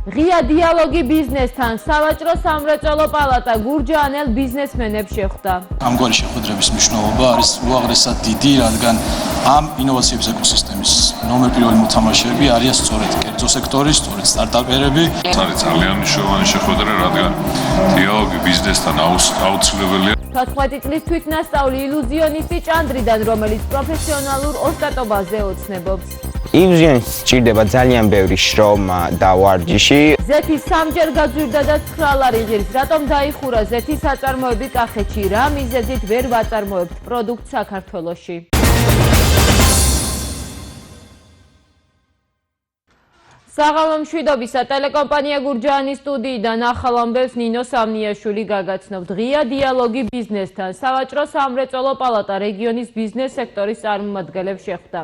ღია დიალოგი ბიზნესთან სავაჭრო სამრეწველო პალატა გურჯაანელ ბიზნესმენებს შეხვდა. ამგვარი შეხვედრების მნიშვნელობა არის უაღრესად დიდი, რადგან ამ ინოვაციების ეკოსისტემის ნომერ პირველი მოთამაშეები არიან სწორედ კერძო სექტორი, სწორედ სტარტაპერები. არის ძალიან მნიშვნელოვანი შეხვედრა, რადგან დიალოგი ბიზნესთან აუცილებელია. 14 წლის თვითნასწავლი ილუზიონისტი ჭანდრიდან, რომელიც პროფესიონალურ ოსტატობაზე ოცნებობს. ილუზიონისტს სჭირდება ძალიან ბევრი შრომა და ვარჯიში. ზეთი სამჯერ გაძვირდა და 9 ლარი ღირს. რატომ დაიხურა ზეთის აწარმოები კახეთში? რა მიზეზით ვერ ვაწარმოებთ პროდუქტს საქართველოში? საღამო მშვიდობისა, ტელეკომპანია გურჯაანის სტუდიიდან ახალ ამბებს ნინო სამნიაშვილი გაგაცნობთ. ღია დიალოგი ბიზნესთან სავაჭრო სამრეწველო პალატა რეგიონის ბიზნეს სექტორის წარმომადგენლებს შეხვდა.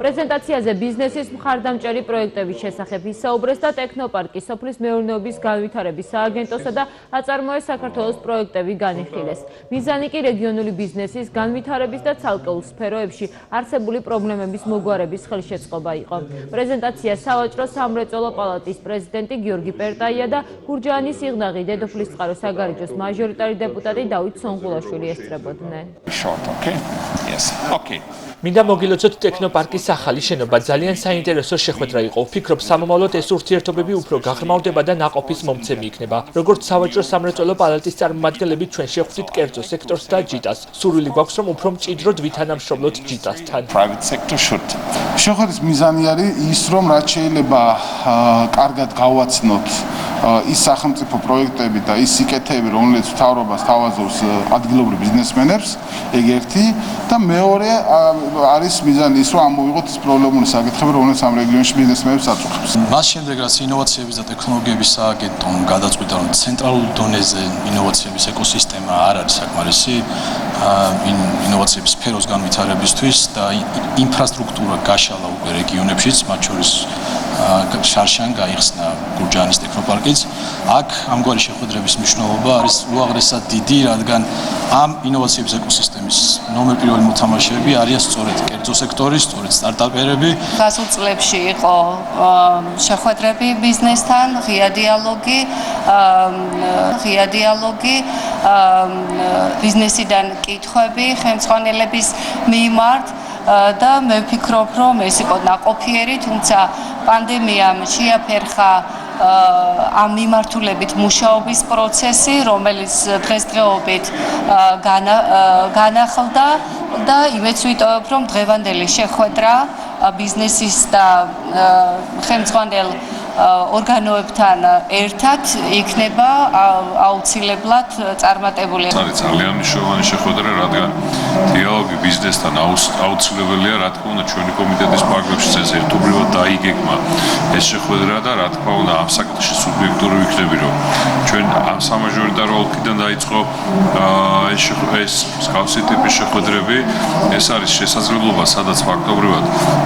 პრეზენტაციაზე ბიზნესის მხარდამჭერი პროექტების შესახებ ისაუბრეს და ტექნოპარკის, სოფლის მეურნეობის განვითარების სააგენტოსა და აწარმოეს საქართველოს პროექტები განიხილეს. მიზანი კი რეგიონული ბიზნესის განვითარების და ცალკეულ სფეროებში არსებული პრობლემების მოგვარების ხელშეწყობა იყო. პრეზენტაცია სავაჭრო სამრეწველო პალატის პრეზიდენტი გიორგი პერტაია და გურჯაანის სიღნაღი დედოფლისწყარო საგარეჯოს მაჟორიტარი დეპუტატი დავით სონღულაშვილი ესწრებოდნენ. მინდა მოგილოცოთ ტექნოპარკის ახალი შენობა ძალიან საინტერესო შეხვედრა იყო. ვფიქრობ, სამომავლოდ ეს ურთიერთობები უფრო გაღრმავდება და ნაყოფის მომცემი იქნება. როგორც სავაჭრო სამრეწველო პალატის წარმომადგენლები ჩვენ შევხვდით კერძო სექტორს და ჯიტას. სურვილი გვაქვს, რომ უფრო მჭიდროდ ვითანამშრომლოთ ჯიტასთან. შეხვედრის მიზანი არის ის, რომ რაც შეიძლება კარგად გავაცნოთ ის სახელმწიფო პროექტები და ის სიკეთეები, რომლებიც მთავრობას თავაზობს ადგილობრივ ბიზნესმენებს, ეგ ერთი და მეორე არის მიზანი ის, რომ ამოვიღოთ ის პრობლემური საკითხები, რომლებიც ამ რეგიონში ბიზნესმენებს აწუხებს. მას შემდეგ, რაც ინოვაციების და ტექნოლოგიების სააგენტომ გადაწყვიტა, რომ ცენტრალურ დონეზე ინოვაციების ეკოსისტემა არ არის საკმარისი ინოვაციების სფეროს განვითარებისთვის და ინფრასტრუქტურა გაშალა უკვე რეგიონებშიც, მათ შორის შარშან გაიხსნა გურჯაანის ტექნოპარკიც. აქ ამგვარი შეხვედრების მნიშვნელობა არის უაღრესად დიდი, რადგან ამ ინოვაციების ეკოსისტემის ნომერ პირველი მოთამაშეები არიან სწორედ კერძო სექტორი, სწორედ სტარტაპერები. გასულ წლებში იყო შეხვედრები ბიზნესთან, ღია დიალოგი, ბიზნესიდან კითხვები ხელმძღვანელების მიმართ და მე ვფიქრობ, რომ ეს იყო ნაყოფიერი, თუმცა პანდემიამ შეაფერხა ამ მიმართულებით მუშაობის პროცესი, რომელიც დღესდღეობით განახლდა და იმედს ვიტოვებ, რომ დღევანდელი შეხვედრა ბიზნესის და ხელმძღვანელ ორგანოებთან ერთად იქნება აუცილებლად წარმატებული. არის ძალიან მნიშვნელოვანი შეხვედრა, რადგან დიალოგი ბიზნესთან აუცილებელია, რა თქმა უნდა, ჩვენი კომიტეტის პარაგრაფში ეს ერთობლივად დაიგეგმა ეს შეხვედრა და რა თქმა უნდა, ამ საკითხში სუბიექტური ვიქნები, რომ ჩვენ ამ სამაჟორიტარო ოლქიდან დაიწყო ეს მსგავსი ტიპის შეხვედრები, ეს არის შესაძლებლობა, სადაც ფაქტობრივად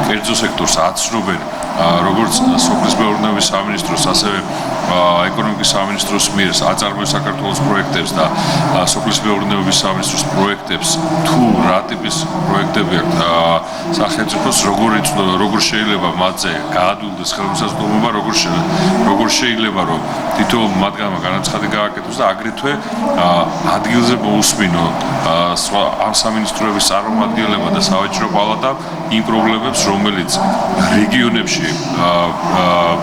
კერძო სექტორს აცნობენ როგორც სოფლის მეურნეობის სამინისტროს, ასევე ეკონომიკის სამინისტროს მიერ აწარმოებს საქართველოს პროექტებს და სოფლის მეურნეობის სამინისტროს პროექტებს, თუ რა ტიპის პროექტები აქვს სახელმწიფოს, როგორ შეიძლება მათზე გაადვილდეს ხელმისაწვდომობა, როგორ შეიძლება რომ თითოეულ მათგანმა განაცხადი გააკეთოს და აგრეთვე ადგილზე მოусმინო ამ სამინისტროების წარმომადგენლებმა და სავაჭრო პალატა იმ პრობლემებს, რომელიც რეგიონებში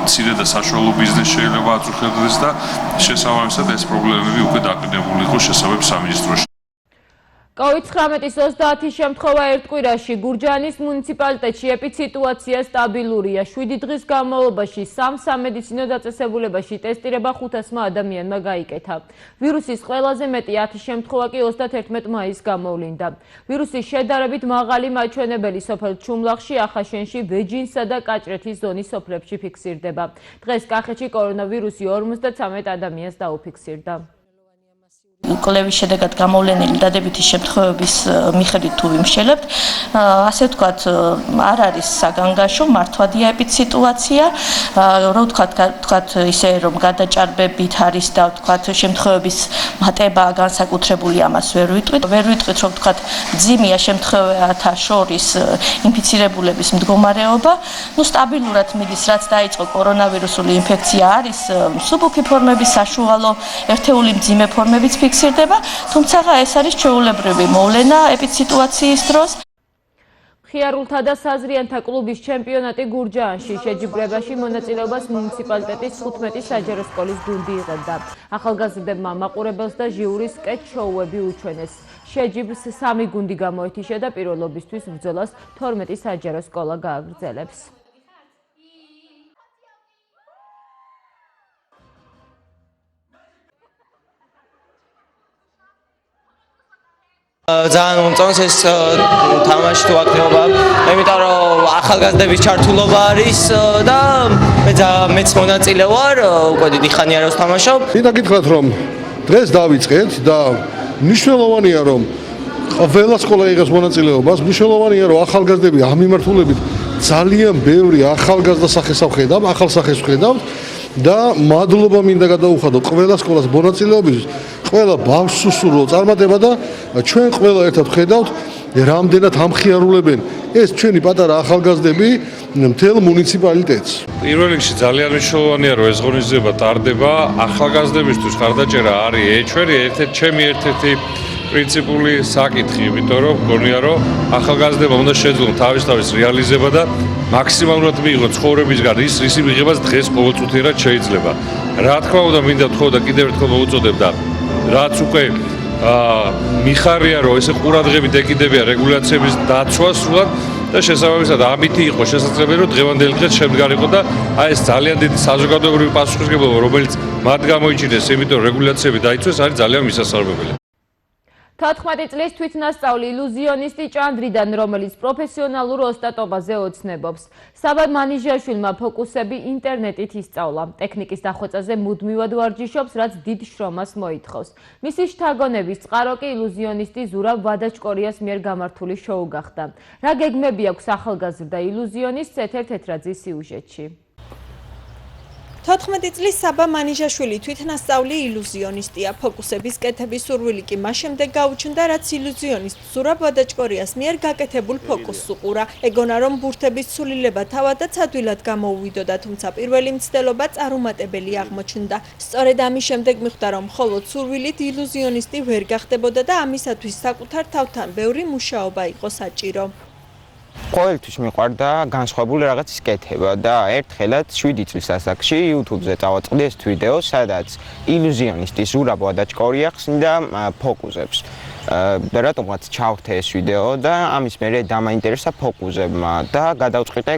მცირე და საშუალო ბიზნესს შეიძლება აწუხებდეს და შესაბამისად ეს პრობლემები უკვე დაყენებული იყო შესაბამის სამინისტროში. COVID-19-ის 30 შემთხვევა ერთ კვირაში გურჯაანის მუნიციპალიტეტში ეპიდემიაცია სტაბილურია. 7 დღის განმავლობაში სამ სამედიცინო დაწესებულებაში ტესტირება 500 ადამიანმა გაიკეთა. ვირუსის ყველაზე მეტი 10 შემთხვევა კი 31 მაისს გამოვლინდა. ვირუსის შედარებით მაღალი მაჩვენებელი სოფელ ჩუმლახში, ახაშენში, ბეჯინსა და კაჭრეთის ზონის სოფლებში ფიქსირდება. დღეს კახეთში კორონავირუსი 53 ადამიანს დაუფიქსირდა. კვლევის შედეგად გამოვლენილი დადებითი შემთხვევების მიხედვით თუ ვიმსჯელებთ, ასე ვთქვათ, არ არის საგანგაშო, მართვადია ეპიდსიტუაცია, რო ვთქვათ ისე რომ გადაჭარბებით არის და ვთქვათ შემთხვევების მატება განსაკუთრებული ამას ვერ ვიტყვით, რომ ვთქვათ ძიმია შემთხვევათა შორის ინფიცირებულების მდგომარეობა, სტაბილურად მიდის, რაც დაიწყო კორონავირუსული ინფექცია არის, მსუბუქი ფორმების საშუალო ერთეული მძიმე ფორმებიც ფიქსირდება, თუმცა ეს არის ჩვეულებრივი მოვლენა ეპიდსიტუაციის დროს. ხიარულთა და საზრიანთა კლუბის ჩემპიონატი გურჯაანში შეჯიბრებაში მონაწილეობას მუნიციპალიტეტის 15 საჯარო სკოლის გუნდი იღებდა. ახალგაზრდებმა მაყურებელს და ჟიურის სკეჩ-შოუები უჩვენეს. შეჯიბრს 3 გუნდი გამოეთიშა და პირველობისთვის ბრძოლას 12 საჯარო სკოლა გააგრძელებს. ძალიან მომწონს ეს თამაში თუ აქტივობა, იმიტომ რომ ახალგაზრდების ჩართულობა არის და მეც მონაწილე ვარ, უკვე დიდი ხანია რომ ვთამაშობ. მინდა გითხრათ რომ დღეს დავიწყეთ და მნიშვნელოვანია რომ ყველა სკოლა იღებს მონაწილეობას, მნიშვნელოვანია რომ ახალგაზრდები ამ მიმართულებით ძალიან ბევრი ახალგაზრდა სახეს ვხედავ, ახალ სახეს ვხედავ და მადლობა მინდა გადაუხადო ყველა სკოლას მონაწილეობის, ყველა ბავშვს უსურვო წარმატება და ჩვენ ყველა ერთად ვხედავთ რამდენად ამხიარულებენ ეს ჩვენი პატარა ახალგაზრდები მთელ მუნიციპალიტეტს. პირველ რიგში ძალიან მნიშვნელოვანია რომ ეს ღონისძიება ტარდება ახალგაზრდებისთვის ხარდაჭერა არის ჩემი ერთ-ერთი პრინციპული საკითხი, იმიტომ რომ მგონია რომ ახალგაზრდებმა უნდა შეძლონ თავის რეალიზება და მაქსიმალურად მიიღონ ცხოვრებისგან ისი მიღებას დღეს ყოველწუთიერად შეიძლება. რა თქმა უნდა, მინდა ვთქვა და კიდევ ერთხელ მოვუწოდებ და რაც უკვე მიხარია რომ ესე ყურადღებით ეკიდებიან რეგულაციების დაცვას სრულად და შესაბამისად ამითი იყო შესაძლებელი რომ დღევანდელი დღე შემდგარიყო და ეს ძალიან დიდი საზოგადოებრივი პასუხისმგებლობა რომელიც მათ გამოიჩინეს, იმიტომ რომ რეგულაციები დაიცვეს, არის ძალიან მისასალმებელი. 14 წლის თვითნასწავლი ილუზიონისტი ჭანდრიდან, რომელიც პროფესიონალურ ოსტატობაზე ოცნებობს. საბა მანიჟაშვილმა ფოკუსები ინტერნეტით ისწავლა. ტექნიკის დახვეწაზე მუდმივად ვარჯიშობს, რაც დიდ შრომას მოითხოვს. მისი შთაგონების წყარო კი ილუზიონისტი ზურაბ ვადაჩკორიას მიერ გამართული შოუ გახდა. რა გეგმები აქვს ახალგაზრდა ილუზიონისტს ეთერ თეთრაძის სიუჟეტში. 14 წლის საბა მანიჟაშვილი თვითნასწავლი ილუზიონისტია. ფოკუსების კეთების სურვილი კი მას შემდეგ გაუჩნდა, რაც ილუზიონისტ ზურაბ ვადაჩკორიას მიერ გაკეთებულ ფოკუსს უყურა. ეგონა რომ ბურთების ცვლილება თავადაც ადვილად გამოუვიდოდა, თუმცა პირველი მცდელობა წარუმატებელი აღმოჩნდა. სწორედ ამის შემდეგ მიხვდა, რომ მხოლოდ სურვილით ილუზიონისტი ვერ გახდებოდა და ამისათვის საკუთარ თავთან ბევრი მუშაობა იყო საჭირო. ყოველთვის მიყვარდა განსხვავებული რაღაცის კეთება და ერთხელაც 7 წლის ასაკში YouTube-ზე წავაწყდი ეს ვიდეო, სადაც ილუზიონისტი ზურაბ ვადაჩკორია ხსნიდა ფოკუსებს. რატომღაც ჩავრთე ეს ვიდეო და ამის მერე დამაინტერესა ფოკუსებმა და გადავწყვიტე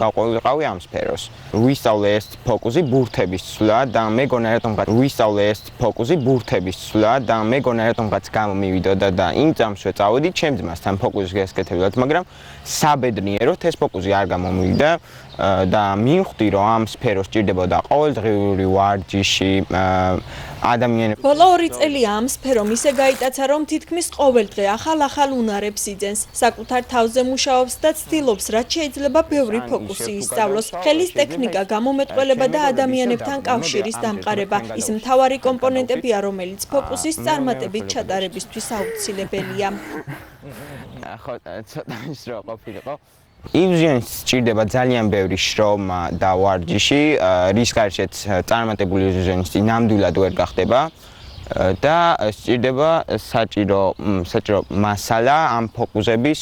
გავყოლიყავი ამ სფეროს. ვისწავლე ეს ფოკუსი ბურთების ცვლა და მეგონა რატომღაც გამომივიდოდა და იმ წამსვე წავედი ჩემ ძმასთან ფოკუსის გასაკეთებლად, მაგრამ საბედნიეროდ ეს ფოკუსი არ გამომივიდა და მივხვდი რომ ამ სფეროს ჭირდებოდა ყოველდღიური ვარჯიში ადამიანებს. ბოლო 2 წელია ამ სფერომ ისე გაიტაცა, რომ თითქმის ყოველდღე ახალ უნარებს იძენს. საკუთარ თავზე მუშაობს და ცდილობს, რაც შეიძლება ბევრი ფოკუსი ისწავლოს. ხელის ტექნიკა, გამომეტყველება და ადამიანებთან კავშირის დამყარება ის მთავარი კომპონენტებია, რომელიც ფოკუსის წარმატებით ჩატარებისთვის აუცილებელია. ცოტა ისრო ყოფილიყო. ილუზიონისტს სჭირდება ძალიან ბევრი შრომა და ვარჯიში, რის გარშეც წარმატებული ილუზიონისტი ნამდვილად ვერ გახდება და სჭირდება საჭირო მასალა ამ ფოკუსების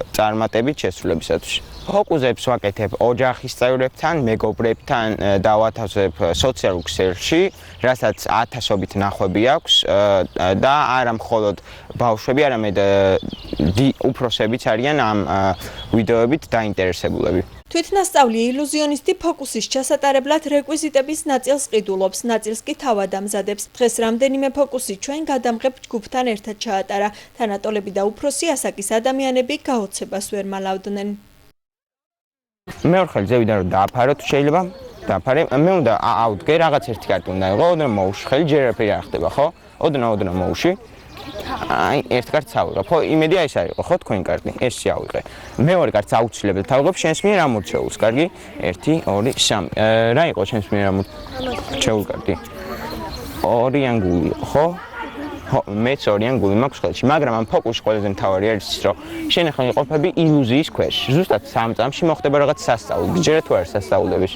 წარმატებით შესრულებისათვის. ფოკუსებს ვაკეთებ ოჯახის წევრებთან, მეგობრებთან და ვათავსებ სოციალურ ქსელში, რასაც ათასობით ნახვები აქვს და არა მხოლოდ ბავშვები, არამედ უფროსებიც არიან ამ ვიდეოებით დაინტერესებულები. თვითნასწავლი ილუზიონისტი ფოკუსის ჩასატარებლად რეკვიზიტების ნაწილს ყიდულობს, ნაწილს კი თავად ამზადებს. დღეს რამდენიმე ფოკუსი ჩვენ გადამღებ ჯგუფთან ერთად ჩაატარა. თანატოლები და უფროსი ასაკის ადამიანები გაოცებას ვერ მალავდნენ. მე ვარ ხელ ზევიდან რომ დააფარო თუ შეიძლება დაფარე. მე უნდა აუდგე რაღაც ერთი კარტი უნდა იყო, ოდნავ მოუში, ხელი ჯერ არაფერი არ ხდება, ხო? ოდნავ მოუში. აი, ერთ კარტს ავიღებ, ხო? იმედი აი ეს არის, ხო, თქვენი კარტი, ეს შეავიღე. მეორე კარტს აუცილებლად თავიღებ შენს მიერ ამორჩეულს, კარგი? 1 2 3. რა იყო შენს მიერ ამორჩეულ კარტი? ორიან გული, ხო? ხო, მეც ორიან გული მაქვს ხელში, მაგრამ ამ ფოკუსში ყველაზე მთავარი არის ის, რომ შენ ახლა იყოფები ილუზიის ქვეშ. ზუსტად 3 წამში მოხდება რაღაც სასწაული. გიჯერა თუ არის სასწაულების?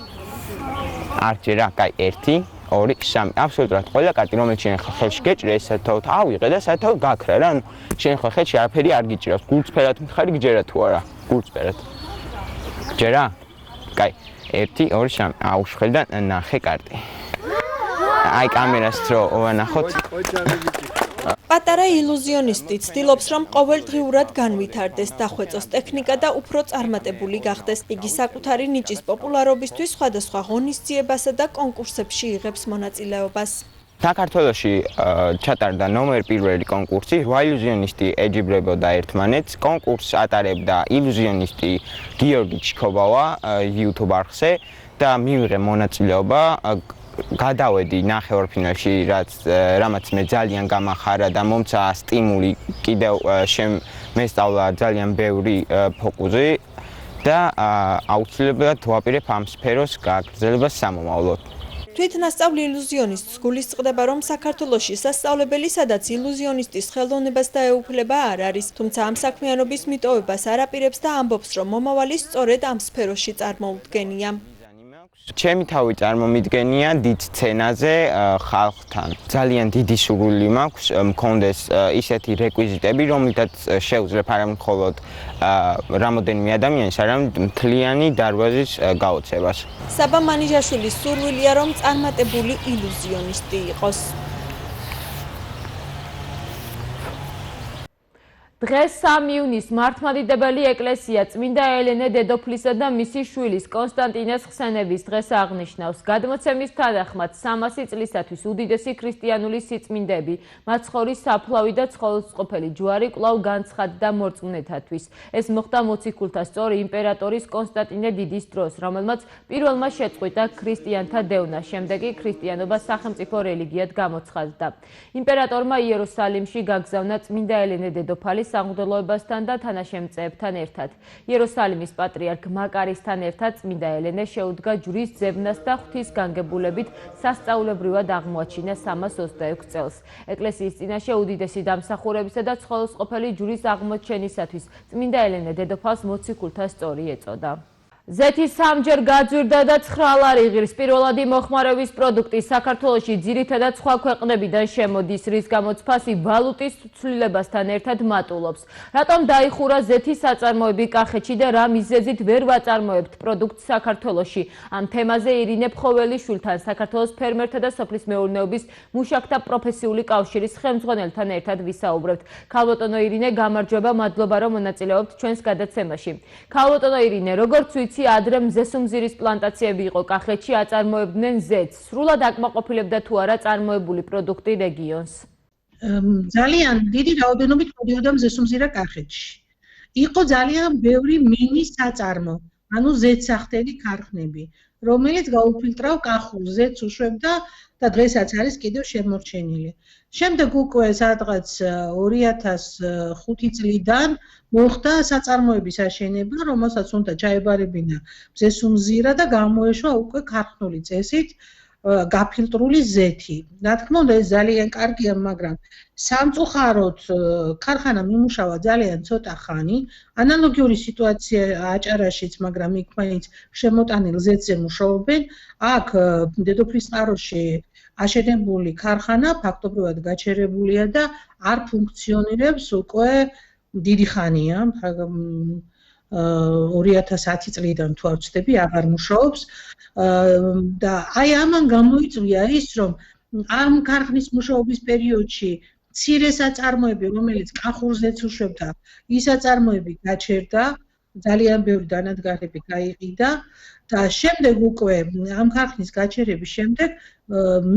არ ჯერა, კაი, 1 2 3. აბსოლუტურად ყველა კარტი, რომელიც შენ ახლა ხელში გეჭრე, ეს საერთოდ ავიღე და საერთოდ გაქრა რა. ანუ შენ ახლა ხელში არაფერი არ გიჭრავს. გულწრფელად მხარი გიჯერა თუ არა? გულწრფელად. ჯერა? კაი, 1 2 3. აუშველი და ნახე კარტი. აი კამერას რო ვანახოთ. პატარა ილუზიონისტი ცდილობს, რომ ყოველდღიურად განვითარდეს, დახვეწოს ტექნიკა და უფრო წარმატებული გახდეს. იგი საკუთარი ნიჭის პოპულარობისთვის სხვადასხვა ღონისძიებასა და კონკურსებში იღებს მონაწილეობას. საქართველოში ჩატარდა ნომერ პირველი კონკურსი, 8 ილუზიონისტი ეჯიბრებოდა ერთმანეთს. კონკურსს ატარებდა ილუზიონისტი გიორგი ჩიქობავა YouTube არხზე და მივიღე მონაწილეობა. გადავედი ნახევარფინალში, რამაც მე ძალიან გამახარა და მომცა სტიმული კიდევ შემესწავლა ძალიან ბევრი ფოკუსი და აუცილებლად ვაპირებ ამ სფეროს გაგრძელებას სამომავლოდ. თვითნასწავლი ილუზიონისტს გულისწყდება, რომ საქართველოში სასწავლებელი, სადაც ილუზიონისტის ხელოვნებას დაეუფლება არ არის, თუმცა ამ საქმიანობის მიტოვებას არ აპირებს და ამბობს, რომ მომავალი სწორედ ამ სფეროში წარმოუდგენია. ჩემი თავი წარმომიდგენია დიდ სცენაზე ხალხთან. ძალიან დიდი სურვილი მაქვს მქონდეს ისეთი რეკვიზიტები, რომლითაც შეუძლებ არა მხოლოდ რამოდენიმე ადამიანის, არამედ მთლიანი დარბაზის გაოცებას. საბა მანიჟაშვილის სურვილია, რომ წარმატებული ილუზიონისტი იყოს. დღეს 3 ივნისს მართლმადიდებელი ეკლესია წმინდა ელენე დედოფლისა და მისი შვილის კონსტანტინეს ხსენების დღეს აღნიშნავს. გადმოცემის თანახმად 300 წლისათვის უდიდესი ქრისტიანული სიწმინდეები, მაცხოვრის საფლავი და ცხოველსმყოფელი ჯვარი კვლავ განცხადდა მორწმუნეთათვის. ეს მოხდა მოციქულთა სწორი იმპერატორის კონსტანტინე დიდის დროს, რომელმაც პირველმა შეწყვიტა ქრისტიანთა დევნა, შემდეგ კი ქრისტიანობა სახელმწიფო რელიგიად გამოცხადდა. იმპერატორმა იერუსალიმში გაგზავნა წმინდა ელენე დედოფალი სამღვდელოებასთან და თანაშემწეებთან ერთად. იერუსალიმის პატრიარქ მაკარისთან ერთად წმინდა ელენე შეუდგა ჯვრის ძებნას და ღვთისგანგებულებით სასწაულებრივად აღმოაჩინა 326 წელს. ეკლესიის წინაშე უდიდესი დამსახურებისა და ცხოველსმყოფელი ჯვრის აღმოჩენისათვის წმინდა ელენე დედოფალს მოციქულთა სწორი ეწოდა. ზეთი სამჯერ გაძვირდა და 9 ლარი იღებს. პირველადი მოხმარების პროდუქტი საქართველოში ძირითადად სხვა ქვეყნებიდან შემოდის, რის გამოც ფასი ვალუტის ცვლილებასთან ერთად მატულობს. რატომ დაიხურა ზეთის საწარმოები კახეთში და რა მიზეზით ვერ ვაწარმოებთ პროდუქტს საქართველოში? ამ თემაზე ირინე ფხოველიშვილთან, საქართველოს ფერმერთა და სოფლის მეურნეობის მუშაკთა პროფესიული კავშირის ხელმძღვანელთან ერთად ვისაუბრებთ. ქალბატონო ირინე, გამარჯვება, მადლობა რომ მონაწილეობთ ჩვენს გადაცემაში. ქალბატონო ირინე, როგორც ადრე მზესუმზირის პლანტაციები იყო კახეთში, აწარმოებდნენ ზეთს. სრულად აკმაყოფილებდა თუ არა წარმოებული პროდუქტი რეგიონს? ძალიან დიდი რაოდენობით მოდიოდა მზესუმზირა კახეთში. იყო ძალიან ბევრი მინის საწარმო, ანუ ზეთსახდელი ქარხნები, რომელიც გაუფილტრავ კახურ ზეთს უშვებდა და დღესაც არის კიდევ შემორჩენილი. შემდეგ უკვე სადღაც 2005 წლიდან მოხდა საწარმოების აშენება, რომელსაც უნდა ჩაებარებინა მზესუმზირა და გამოეშვა უკვე ქარხნული წესით გაფილტრული ზეთი. რა თქმა უნდა, ეს ძალიან კარგია, მაგრამ სამწუხაროდ ქარხანამ იმუშავა ძალიან ცოტა ხანი. ანალოგიური სიტუაცია აჭარაშიც, მაგრამ იქ მაინც შემოტანილ ზეთზე მუშაობენ. აქ დედოფლის წყაროში აშენებული ქარხანა ფაქტობრივად გაჩერებულია და არ ფუნქციონირებს უკვე დიდი ხანია. 2010 წლიდან თუ არ ვცდები, აღარ მუშაობს და აი ამან გამოიწვია ის, რომ ამ ქარხნის მუშაობის პერიოდში მცირე საწარმოები, რომელიც კახურ ზეთს უშვებდა, ის საწარმოები გაჩერდა, ძალიან ბევრი დანადგარები გაიყიდა და შემდეგ უკვე ამ ქარხნის გაჩერების შემდეგ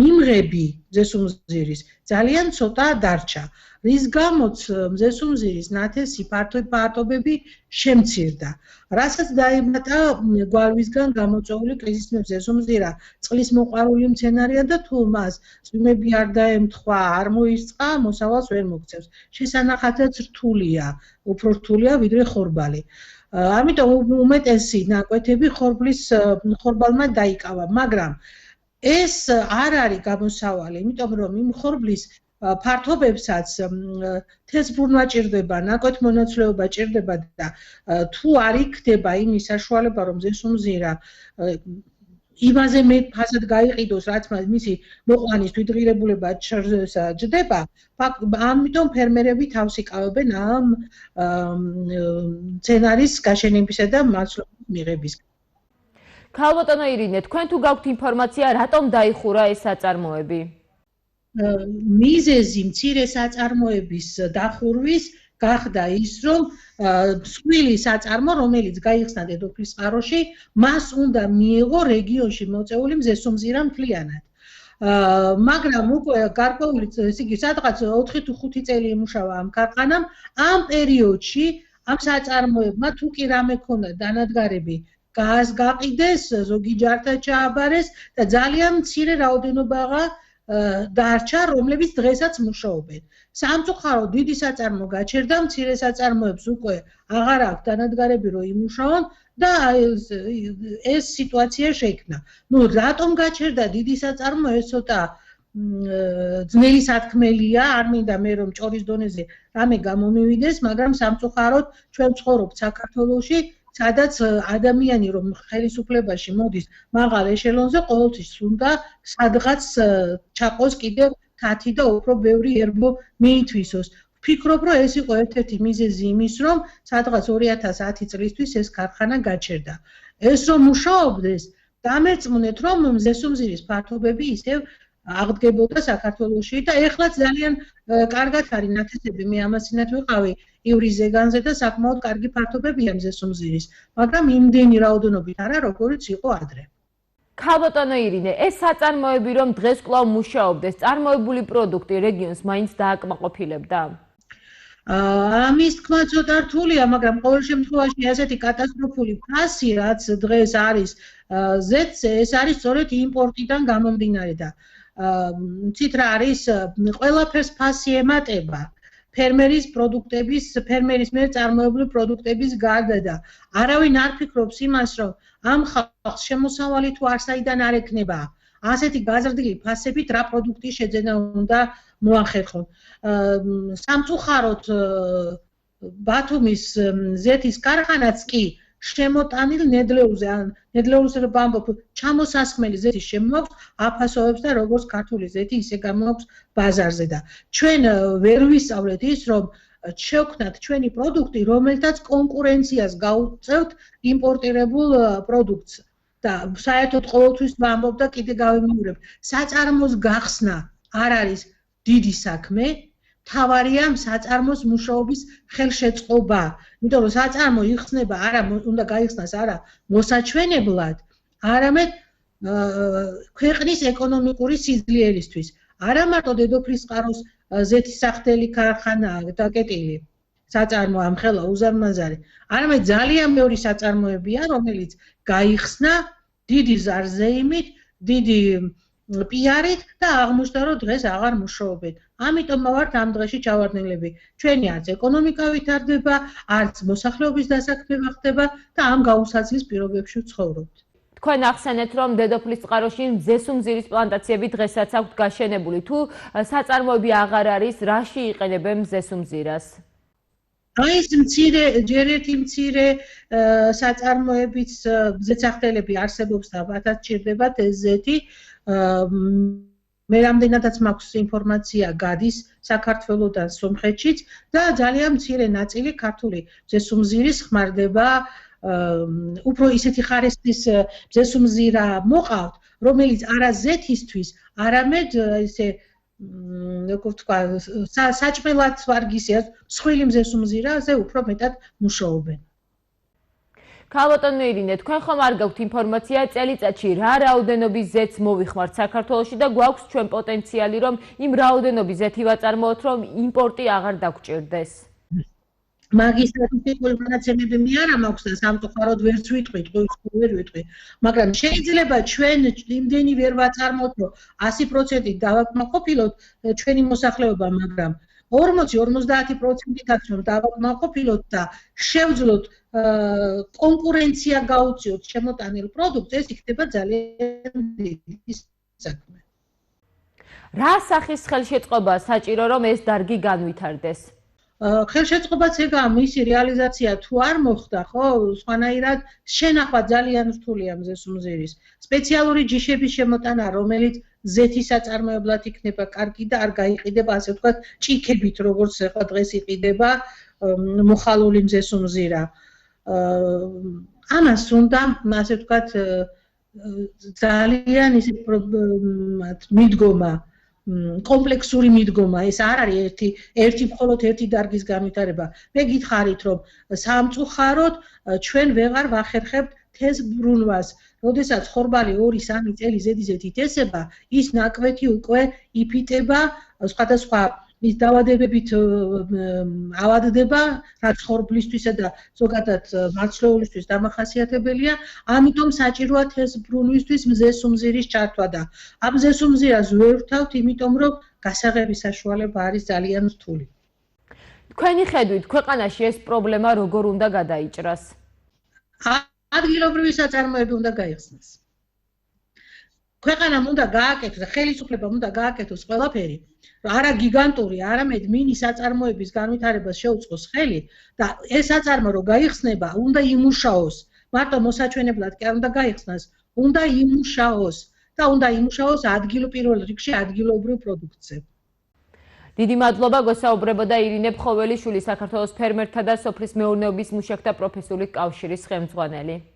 მიმღები მზესუმზირის ძალიან ცოტა დარჩა. რის გამოც მზესუმზირის ნათესი ფართობები შემცირდა. რასაც დაემატა გვალვისგან გამოწვეული კრიზისმა მზესუმზირა წყლის მოყვარული მცენარეა და თუ მას წვიმები არ დაემთხვა, არ მოისწყა, მოსავალს ვერ მოგცევს. შესანახადაც რთულია, უფრო რთულია ვიდრე ხორბალი. ამიტომ უმეტესი ნაკვეთები ხორბალმა დაიკავა, მაგრამ ეს არ არის გამოსავალი, იმიტომ რომ იმ ხორბლის ფართობებსაც თესბურნა ჭირდება, ნაკვეთმონაცვლეობა ჭირდება და თუ არ იქნება იმის საშუალება, რომ მზესუმზირა იმაზე მეტ ფასად გაიყიდოს, რაც მისი მოყვანის თვითღირებულება ჭრდება, ამიტომ ფერმერები თავს იკავებენ ამ მცენარის გაშენებისა და მაცვლობის მიღებისგან. ქალბატონო ირინე, თქვენ თუ გაქვთ ინფორმაცია, რატომ დაიხურა ეს საწარმოები? მიზეზი მცირე საწარმოების დახურვის გახდა ის, რომ მსხვილი საწარმო, რომელიც გაიხსნა დედოფლის წყაროში, მას უნდა მიეღო რეგიონში მოწეული მზესუმზირა მთლიანად. მაგრამ უკვე გარკვეული, ესე იგი, სადღაც 4 თუ 5 წელი იმუშავა ამ ქარხანამ, ამ პერიოდში ამ საწარმოებმა თუ კი რამე ქონდა დანადგარები გაყიდეს, ზოგი ჯართა ჩააბარეს და ძალიან მცირე რაოდენობაა დარჩა, რომლებიც დღესაც მუშაობენ. სამწუხაროდ დიდი საწარმო გაჩერდა, მცირე საწარმოებს უკვე აღარ აქვს დანადგარები, რომ იმუშაონ და ეს სიტუაცია შეიქმნა. ნუ რატომ გაჩერდა დიდი საწარმო, ეს ცოტა ძნელი სათქმელია, არ მინდა მე რომ ჭორის დონეზე რამე გამომივიდეს, მაგრამ სამწუხაროდ ჩვენ ვცხოვრობთ საქართველოში, სადაც ადამიანი რომ ხელისუფლებაში მოდის მაღალ ეშელონზე, ყოველთვის უნდა სადღაც ჩაყოს კიდევ თათი და უფრო ბევრი ერბო მიითვისოს. ვფიქრობ, რომ ეს იყო ერთ-ერთი მიზეზი იმის, რომ სადღაც 2010 წლისთვის ეს ქარხანა გაჩერდა. ეს რომ მუშაობდეს, დამერწმუნეთ, რომ მზესუმზირის ფართობები ისევ აღდგებოდა საქართველოში და ეხლაც ძალიან კარგად არის ნათესები, მე ამასინათ ვიყავი ივრის ზეგანზე და საკმაოდ კარგი ფართობებია მზესუმზირის, მაგრამ იმდენი რაოდენობით არა, როგორიც იყო ადრე. ქალბატონო ირინე, ეს საწარმოები რომ დღეს კვლავ მუშაობდეს, წარმოებული პროდუქტი რეგიონს მაინც დააკმაყოფილებდა? ამის თქმა ცოტა რთულია, მაგრამ ყოველ შემთხვევაში ასეთი კატასტროფული ფასი, რაც დღეს არის ზეთზე, ეს არის სწორედ იმპორტიდან გამომდინარე და ცით რა არის, ყველაფერს ფასი ემატება. ფერმერის მიერ წარმოებული პროდუქტების გარდა და არავინ არ ფიქრობს იმას, რომ ამ ხალხს შემოსავალი თუ არსაიდან არ ექნება. ასეთი გაზრდილი ფასებით რა პროდუქტის შეძენა უნდა მოახერხონ. სამწუხაროდ ბათუმის ზეთის ქარხანაც კი შემოტანილ ნედლეულზე, ან ნედლეულზე რომ ვამბობ, ჩამოსასხმელი ზეთი შემოაქვს, აფასოებს და როგორც ქართული ზეთი, ისე გამოაქვს ბაზარზე და ჩვენ ვერ ვისწავლეთ ის, რომ შევქნათ ჩვენი პროდუქტი, რომელთაც კონკურენციას გაუწევთ იმპორტირებულ პროდუქტს და საერთოდ ყოველთვის ვამბობ და კიდე გავიმეორებ, საწარმოს გახსნა არ არის დიდი საქმე, თავარია საწარმოს მუშაობის ხელშეწყობა. იმიტომ რომ საწარმო იხსნება არა უნდა გაიხსნას არა მოსაჩვენებლად, არამედ ქვეყნის ეკონომიკური სიძლიერისთვის. არა მარტო დედოფლის წყაროს ზეთის სახდელი ქარხანაა დაკეტილი საწარმო ამხელა უზარმაზარი, არამედ ძალიან ბევრი საწარმოებია, რომელიც გაიხსნა დიდი ზარზეიმით, დიდი პიარით და აღმოჩნდა, რომ დღეს აღარ მუშაობენ. ამიტომ ვართ ამ დღეში ჩავარდნილები. ჩვენი არც ეკონომიკა ვითარდება, არც მოსახლეობის დასაქმება ხდება და ამ გაუსაძლის პირობებში ვცხოვრობთ. თქვენ ახსენეთ, რომ დედოფლის წყაროში მზესუმზირის პლანტაციები დღესაც აქვთ გაშენებული. თუ საწარმოები აღარ არის, რაში იყენებენ მზესუმზირას? აი ეს ჯერ ერთი მცირე საწარმოებიც ზეთსახდელები არსებობს და ბათაც ჭირდებათ ეს ზეთი. მე რამდენადაც მაქვს ინფორმაცია გადის საქართველოდან სომხეთშიც და ძალიან მცირე ნაწილი ქართული მზესუმზირის ხმარდება უფრო ისეთი ხარისხის მზესუმზირა მოყავთ, რომელიც არა ზეთისთვის, არამედ ისე როგორ თქვა, საჭმელად ვარგისია, მსხვილი მზესუმზირაზე უფრო მეტად მუშაობენ. ქალბატონო ირინე, თქვენ ხომ არ გაქვთ ინფორმაცია წელიწადში რა რაოდენობის ზეთს მოვიხმართ საქართველოში და გვაქვს ჩვენ პოტენციალი რომ იმ რაოდენობის ზეთი ვაწარმოოთ რომ იმპორტი აღარ დაგჭირდეს. მაგის სტატისტიკური მონაცემები მე არა მაქვს და სამწუხაროდ ვერც ვიტყვი, ვერ ვიტყვი. მაგრამ შეიძლება ჩვენ იმდენი ვერ ვაწარმოოთ, რომ 100%-ით დავაკმაყოფილოთ ჩვენი მოსახლეობა, მაგრამ 40-50%-ით რომ დავაკმაყოფილოთ და შევძლოთ კონკურენცია გაუწიოთ შემოტანილ პროდუქტს, ეს იქნება ძალიან დიდი საქმე. რა სახის ხელშეწყობა საჭირო რომ ეს დარგი განვითარდეს? ხელშეწყობაც ეგაა, მისი რეალიზაცია თუ არ მოხდა, ხო, სხვანაირად შენახვა ძალიან რთულია მზესუმზირის. სპეციალური ჯიშების შემოტანა, რომელიც ზეთის აწარმოებლად იქნება კარგი და არ გაიყიდება, ასე ვთქვათ, ჭიქებით, როგორც ახლა დღეს იყიდება მოხალული მზესუმზირა. ამას უნდა, ასე ვთქვათ, ძალიან ისე მიდგომა კომპლექსური მიდგომა, ეს არ არის მხოლოდ ერთი დარგის განვითარება. მე გითხარით, რომ სამწუხაროდ ჩვენ ვეღარ ვახერხებთ თესბრუნვას. როდესაც ხორბალი 2-3 წელი ზედიზეთით ესება, ის ნაკვეთი უკვე იფიტება, სხვადასხვა ის დაავადებებით ავადდება, რაც ხორბლისთვისა და ზოგადად მარცვლეულისთვის დამახასიათებელია, ამიტომ საჭიროა თესბრუნვისთვის მზესუმზირის ჩართვა და ამ მზესუმზირას ვერ ვთავთ, იმიტომ რომ გასაღების საშუალება არის ძალიან რთული. თქვენი ხედვით, ქვეყანაში ეს პრობლემა როგორ უნდა გადაიჭრას? ადგილობრივი საწარმოები უნდა გაიხსნას. ქვეყანამ უნდა გააკეთოს და ხელისუფლებამ უნდა გააკეთოს ყველაფერი, რომ არა გიგანტური, არამედ მინი საწარმოების განვითარებას შეუწყოს ხელი და ეს საწარმო რო გაიხსნება, უნდა იმუშაოს. მარტო მოსაჩვენებლად კი არ უნდა გაიხსნას, უნდა იმუშაოს და უნდა იმუშაოს პირველ რიგში ადგილობრივ პროდუქტზე. დიდი მადლობა, გვესაუბრებოდა ირინე ფხოველიშვილი, საქართველოს ფერმერთა და სოფლის მეურნეობის მუშაკთა პროფესიული კავშირის ხელმძღვანელი.